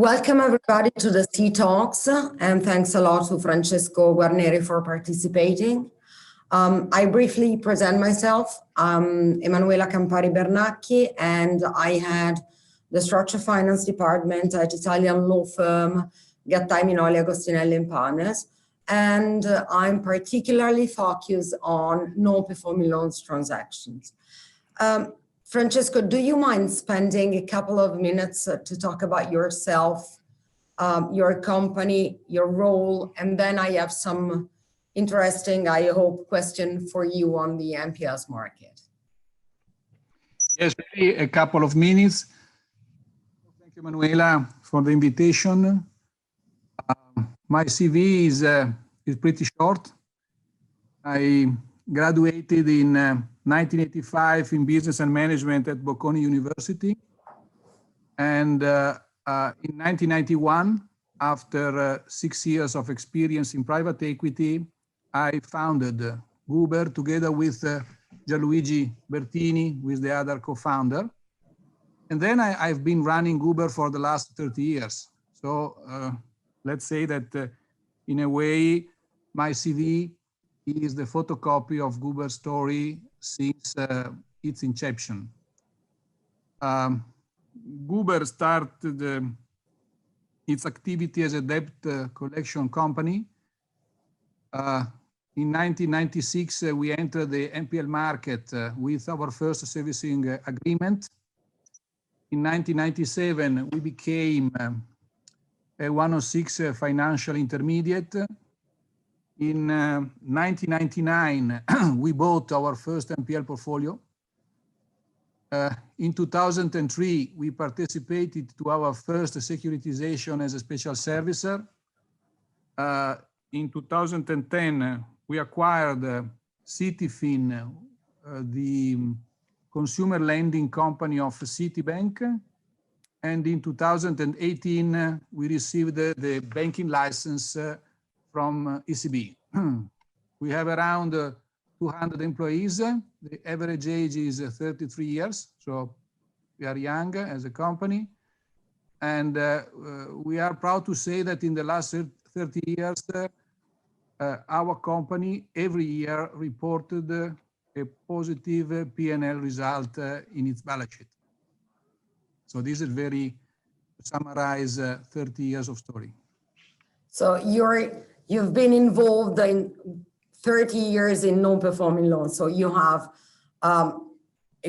Welcome everybody to the C Talks, and thanks a lot to Francesco Guarneri for participating. I briefly present myself. I'm Emanuela Campari Bernacchi, and I had the structured finance department at Italian law firm Gattai, Minoli, Agostinelli Partners, and I'm particularly focused on non-performing loans transactions. Francesco, do you mind spending a couple of minutes to talk about yourself, your company, your role, and then I have some interesting, I hope, question for you on the NPEs market. Yes, maybe a couple of minutes. Thank you, Manuela, for the invitation. My CV is pretty short. I graduated in 1985 in business and management at Bocconi University. And in 1991, after 6 years of experience in private equity, I founded Guber together with Gianluigi Bertini, who is the other co-founder. And then I've been running Guber for the last 30 years. So let's say that in a way, my CV is the photocopy of Guber's story since its inception. Guber started its activity as a debt collection company. In 1996, we entered the NPL market with our first servicing agreement. In 1997, we became a 106 financial intermediate. In 1999, we bought our first NPL portfolio. In 2003, we participated to our first securitization as a special servicer. In 2010, we acquired Citifin, the consumer lending company of Citibank. And in 2018, we received the banking license from ECB. We have around 200 employees. The average age is 33 years, so we are young as a company. And we are proud to say that in the last 30 years, our company every year reported a positive P&L result in its balance sheet. So this is very, to summarize 30 years of story. So you've been involved in 30 years in non-performing loans, so you have a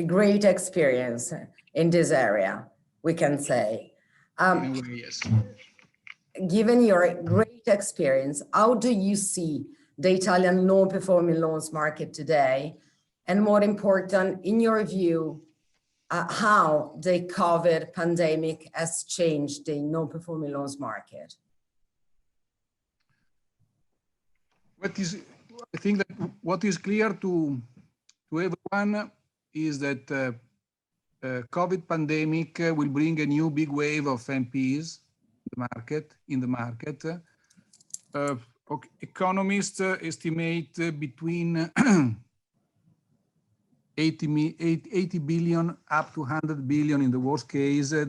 great experience in this area, we can say. Yes. Given your great experience, how do you see the Italian non-performing loans market today? And more important, in your view, how the COVID pandemic has changed the non-performing loans market? I think that what is clear to everyone is that COVID pandemic will bring a new big wave of NPEs in the market. Economists estimate between 80 billion up to 100 billion in the worst case, the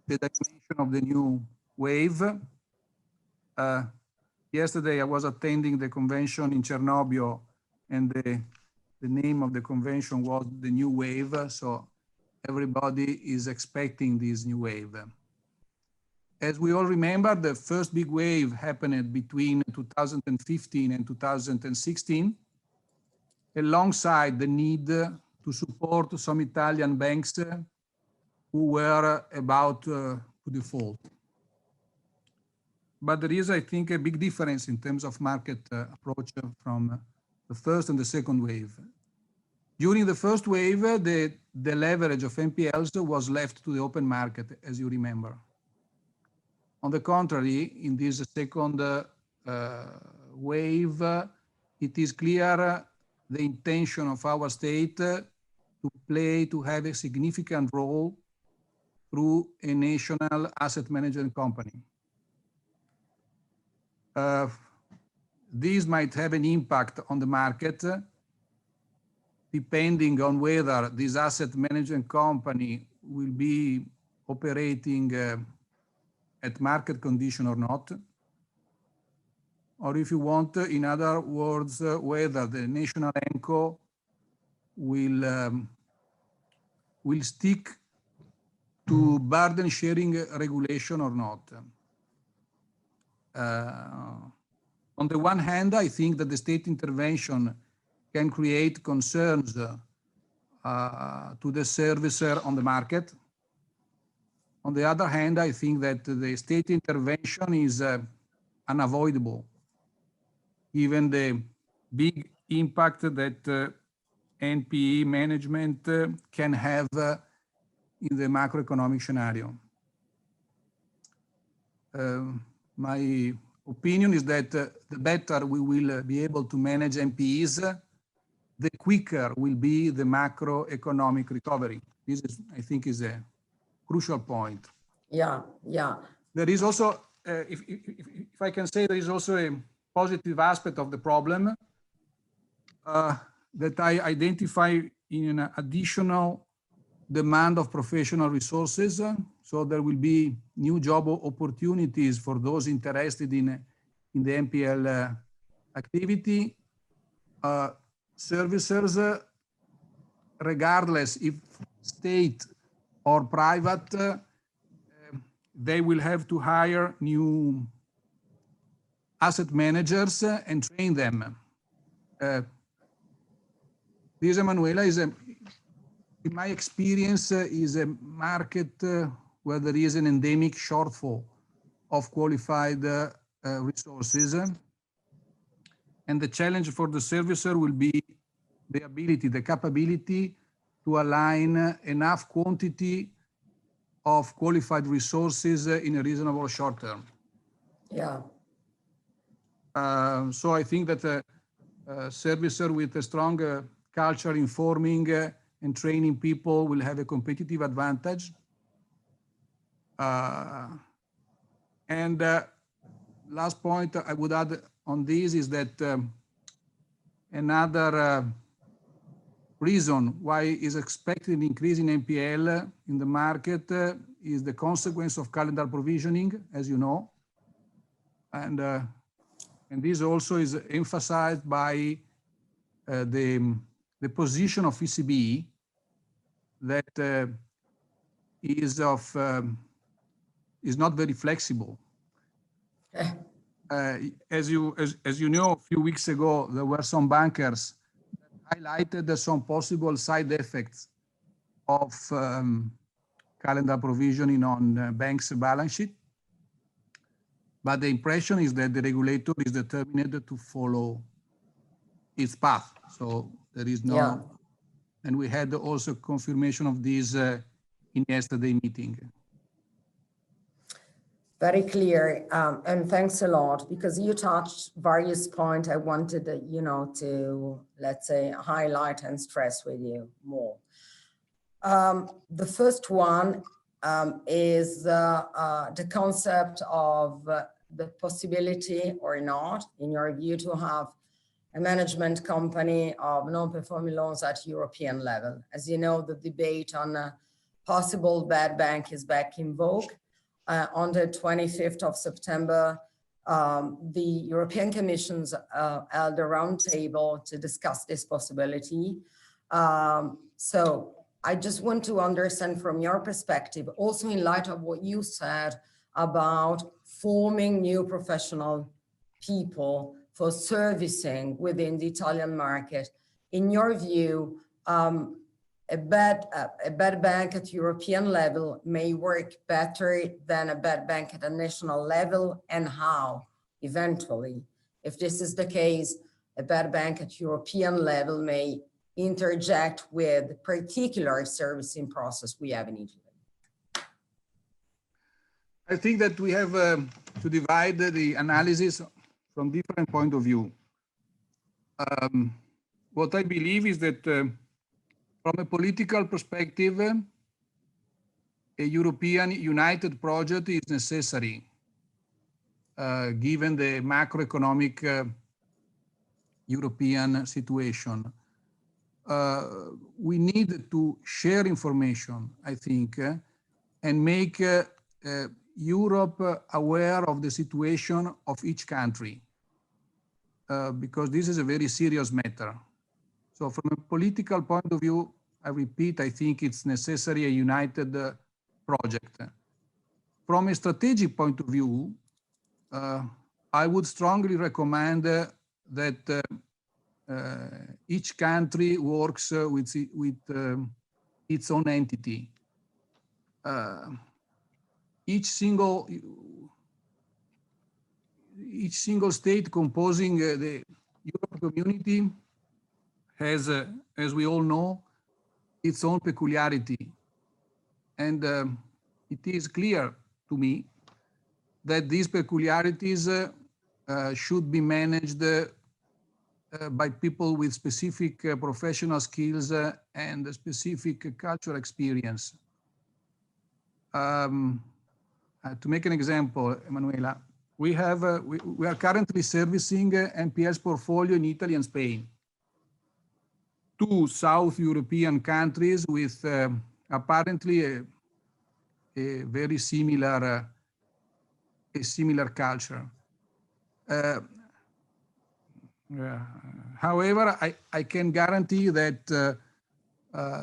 definition of the new wave. Yesterday, I was attending the convention in Chernobyl, and the name of the convention was the New Wave. So everybody is expecting this new wave. As we all remember, the first big wave happened between 2015 and 2016, alongside the need to support some Italian banks who were about to default. But there is, I think, a big difference in terms of market approach from the first and the second wave. During the first wave, the leverage of NPLs was left to the open market, as you remember. On the contrary, in this second wave, it is clear the intention of our state to have a significant role through a national asset management company. This might have an impact on the market, depending on whether this asset management company will be operating at market condition or not, or if you want, in other words, whether the national ENCO will stick to burden sharing regulation or not. On the one hand, I think that the state intervention can create concerns to the servicer on the market. On the other hand, I think that the state intervention is unavoidable, given the big impact that NPE management can have in the macroeconomic scenario. My opinion is that the better we will be able to manage NPEs, the quicker will be the macroeconomic recovery. This is, I think, is a crucial point. Yeah, yeah. There is also, if I can say, there is also a positive aspect of the problem that I identify in an additional demand of professional resources. So there will be new job opportunities for those interested in the NPL activity. Servicers, regardless if state or private, they will have to hire new asset managers and train them. This, Emanuela, is in my experience, is a market where there is an endemic shortfall of qualified resources. And the challenge for the servicer will be the ability, the capability to align enough quantity of qualified resources in a reasonable short term. Yeah. So I think that a servicer with a strong culture informing and training people will have a competitive advantage. And last point I would add on this is that another reason why is expected an increase in NPL in the market is the consequence of calendar provisioning, as you know. And this also is emphasized by the position of ECB that is not very flexible. As you know, a few weeks ago, there were some bankers that highlighted some possible side effects of calendar provisioning on banks' balance sheet. But the impression is that the regulator is determined to follow its path. So there is no, yeah. And we had also confirmation of this in yesterday's meeting. Very clear, and thanks a lot, because you touched various points I wanted, to, let's say, highlight and stress with you more. The first one is the concept of the possibility or not, in your view, to have a management company of non-performing loans at European level. As you know, the debate on a possible bad bank is back in vogue. On the 25th of September, the European Commission's held a roundtable to discuss this possibility. So I just want to understand from your perspective, also in light of what you said about forming new professional people for servicing within the Italian market. In your view, a bad bank at European level may work better than a bad bank at a national level, and how, eventually? If this is the case, a bad bank at European level may interject with particular servicing process we have in Italy. I think that we have to divide the analysis from different point of view. What I believe is that from a political perspective, a European united project is necessary, given the macroeconomic European situation. We need to share information, I think, and make Europe aware of the situation of each country, because this is a very serious matter. So from a political point of view, I repeat, I think it's necessary a united project. From a strategic point of view, I would strongly recommend that each country works with its own entity. Each single state composing the Europe community has, as we all know, its own peculiarity. And it is clear to me that these peculiarities should be managed by people with specific professional skills and specific cultural experience. To make an example, Emanuela, we are currently servicing NPEs portfolio in Italy and Spain, two South European countries with apparently a very similar culture. However, I can guarantee that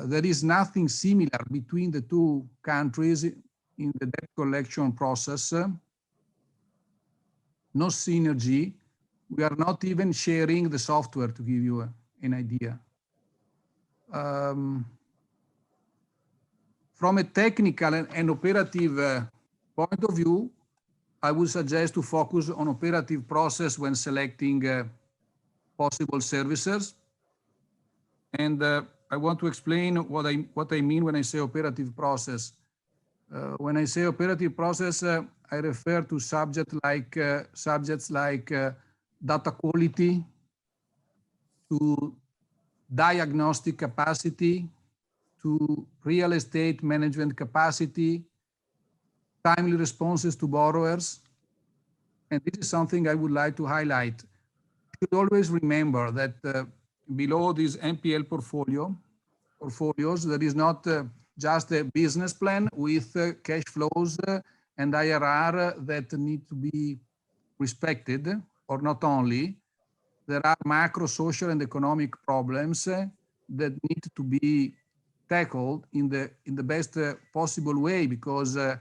there is nothing similar between the two countries in the debt collection process. No synergy. We are not even sharing the software, to give you an idea. From a technical and operative point of view, I would suggest to focus on operative process when selecting possible servicers. And I want to explain what I mean when I say operative process. When I say operative process, I refer to subjects like data quality, to diagnostic capacity, to real estate management capacity, timely responses to borrowers. And this is something I would like to highlight. You should always remember that below these NPL portfolios, there is not just a business plan with cash flows and IRR that need to be respected, or not only. There are macro, social, and economic problems that need to be tackled in the best possible way, because the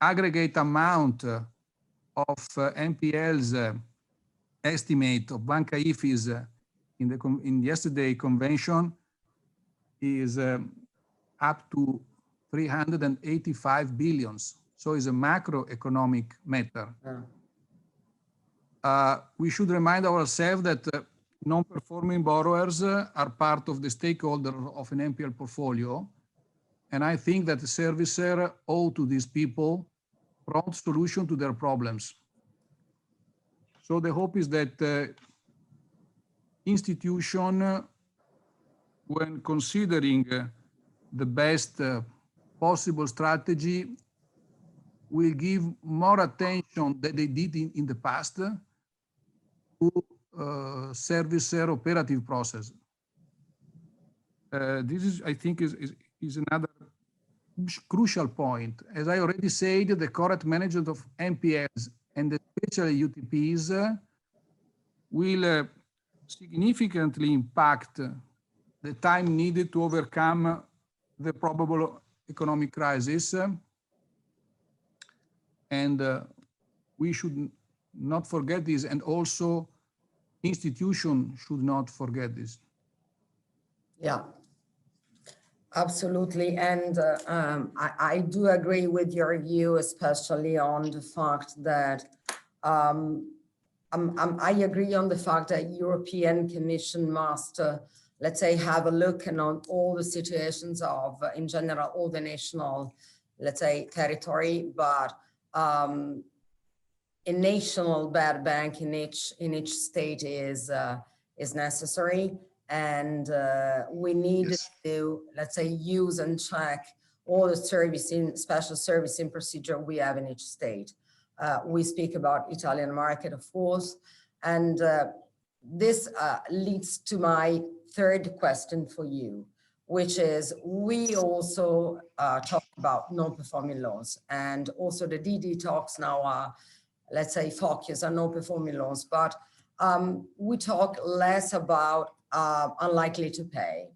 aggregate amount of NPLs estimate of Banca IFIS in yesterday convention is up to 385 billions. So it's a macroeconomic matter. We should remind ourselves that non-performing borrowers are part of the stakeholder of an NPL portfolio. And I think that the servicer owe to these people prompt solution to their problems. So the hope is that institution, when considering the best possible strategy, will give more attention than they did in the past to servicer operative process. This is, I think, is another crucial point. As I already said, the correct management of NPLs and especially UTPs will significantly impact the time needed to overcome the probable economic crisis. And we should not forget this, and also institutions should not forget this. Yeah, absolutely. And I do agree with your view, especially on the fact that I agree on the fact that European Commission must, let's say, have a look and on all the situations of, in general, all the national, let's say, territory, but a national bad bank in each state is necessary, and we need to, let's say, use and check all the special servicing procedure we have in each state. We speak about Italian market, of course, and this leads to my third question for you, which is we also talk about non-performing loans, and also the DD talks now are, let's say, focus on non-performing loans, but we talk less about unlikely to pay,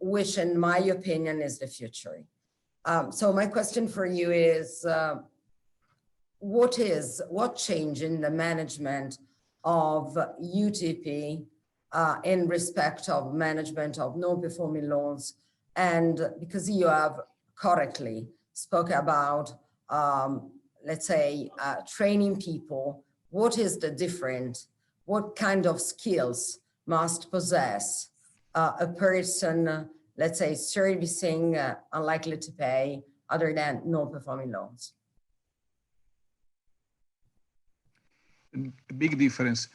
which in my opinion is the future. So my question for you is, what change in the management of UTP in respect of management of non-performing loans? And because you have correctly spoke about, let's say, training people, what is the difference? What kind of skills must possess a person, let's say, servicing unlikely to pay other than non-performing loans? A big difference.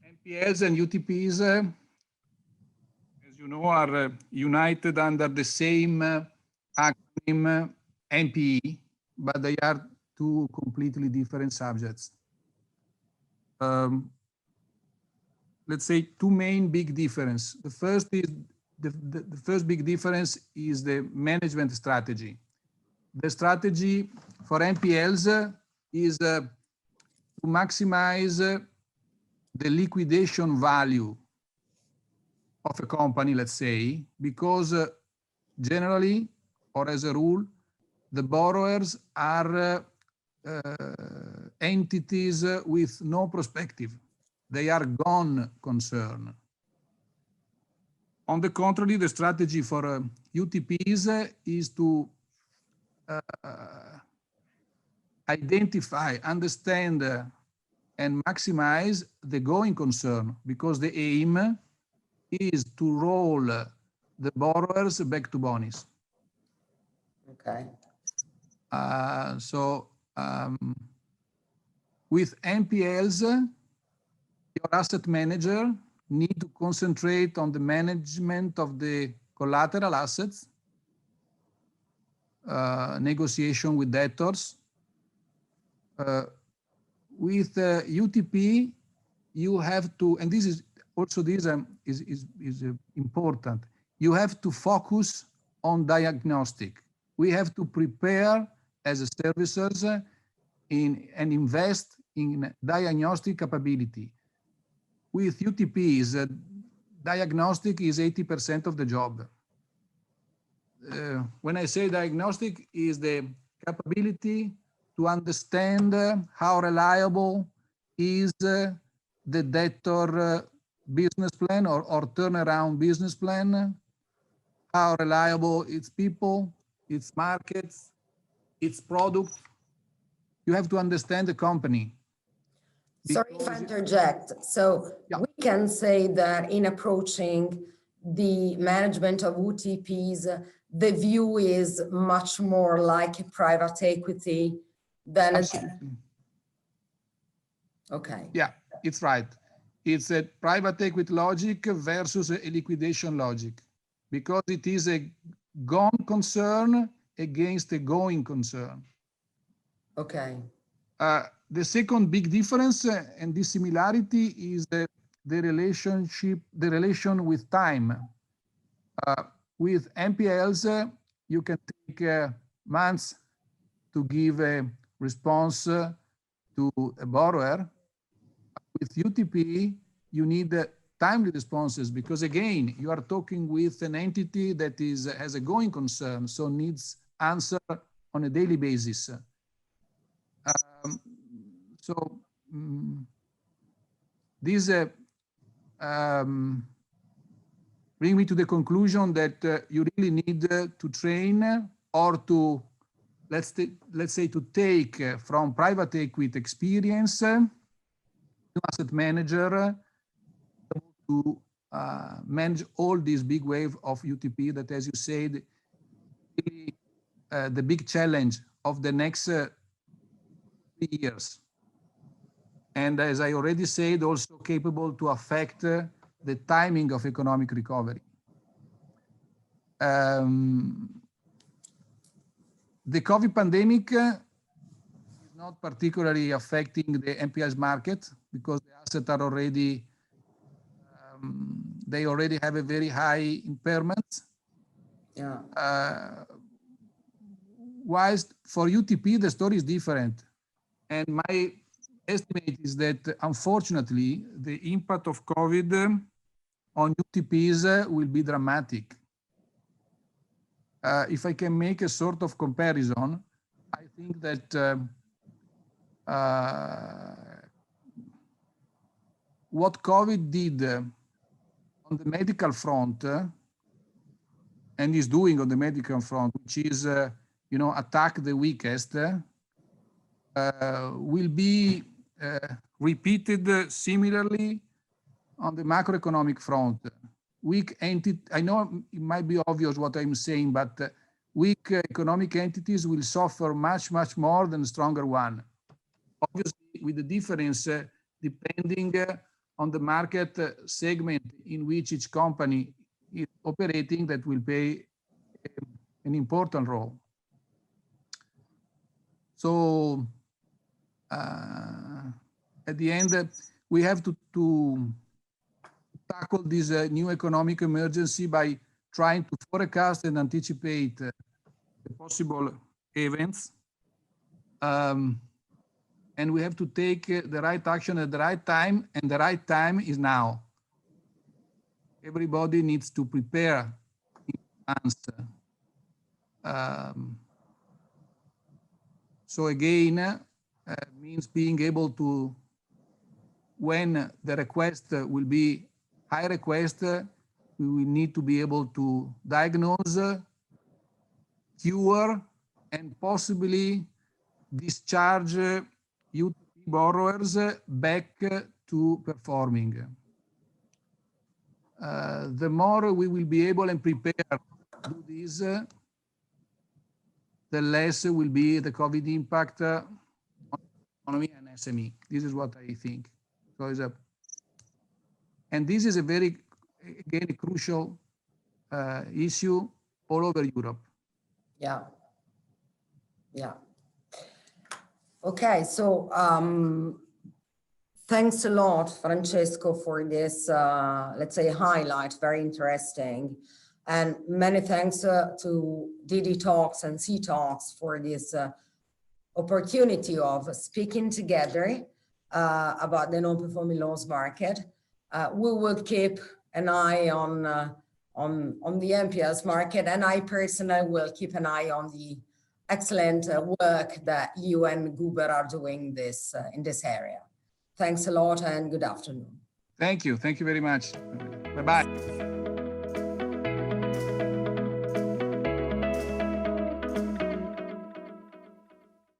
NPEs and UTPs, as you know, are united under the same acronym NPE, but they are two completely different subjects. Let's say two main big difference. The first is the first big difference is the management strategy. The strategy for NPLs is to maximize the liquidation value of a company, let's say, because generally, or as a rule, the borrowers are entities with no perspective. They are gone concern. On the contrary, the strategy for UTPs is to identify, understand, and maximize the going concern, because the aim is to roll the borrowers back to bonis. Okay. With NPLs, your asset manager need to concentrate on the management of the collateral assets, negotiation with debtors. With UTP, you have to, and this is also is important. You have to focus on diagnostic. We have to prepare as a servicers and invest in diagnostic capability. With UTPs, diagnostic is 80% of the job. When I say diagnostic, is the capability to understand how reliable is the debtor business plan or turnaround business plan, how reliable its people, its markets, its product. You have to understand the company. Sorry if I interject. So yeah, we can say that in approaching the management of UTPs, the view is much more like private equity than Absolutely. Okay. Yeah, it's right. It's a private equity logic versus a liquidation logic, because it is a gone concern against a going concern. Okay. The second big difference and dissimilarity is the relation with time. With NPLs, you can take months to give a response to a borrower. With UTP, you need timely responses, because again, you are talking with an entity that has a going concern, so needs answer on a daily basis. This bring me to the conclusion that you really need to train or to, let's say, to take from private equity experience, asset manager to manage all these big wave of UTP that, as you said, the big challenge of the next 3 years. And as I already said, also capable to affect the timing of economic recovery. The COVID pandemic is not particularly affecting the NPEs market, because the assets are already they already have a very high impairment. Yeah. Whilst for UTP, the story is different. And my estimate is that, unfortunately, the impact of COVID on UTPs will be dramatic. If I can make a sort of comparison, I think that what COVID did on the medical front and is doing on the medical front, which is, attack the weakest, will be repeated similarly on the macroeconomic front. Weak entity, I know it might be obvious what I'm saying, but weak economic entities will suffer much, much more than stronger one. Obviously, with the difference depending on the market segment in which each company is operating, that will play an important role. So at the end, we have to tackle this new economic emergency by trying to forecast and anticipate the possible events. And we have to take the right action at the right time, and the right time is now. Everybody needs to prepare in advance. So again, means being able to, when the request will be high request, we will need to be able to diagnose, cure, and possibly discharge UTP borrowers back to performing. The more we will be able and prepared to do this, the less will be the COVID impact on economy and SME. This is what I think. So and this is a very, again, a crucial issue all over Europe. Yeah. Yeah. Okay, so thanks a lot, Francesco, for this, let's say, highlight, very interesting. And many thanks to DD Talks and C Talks for this opportunity of speaking together about the non-performing loans market. We will keep an eye on the NPEs market, and I personally will keep an eye on the excellent work that you and Guber are doing in this area. Thanks a lot and good afternoon. Thank you. Thank you very much. Bye-bye.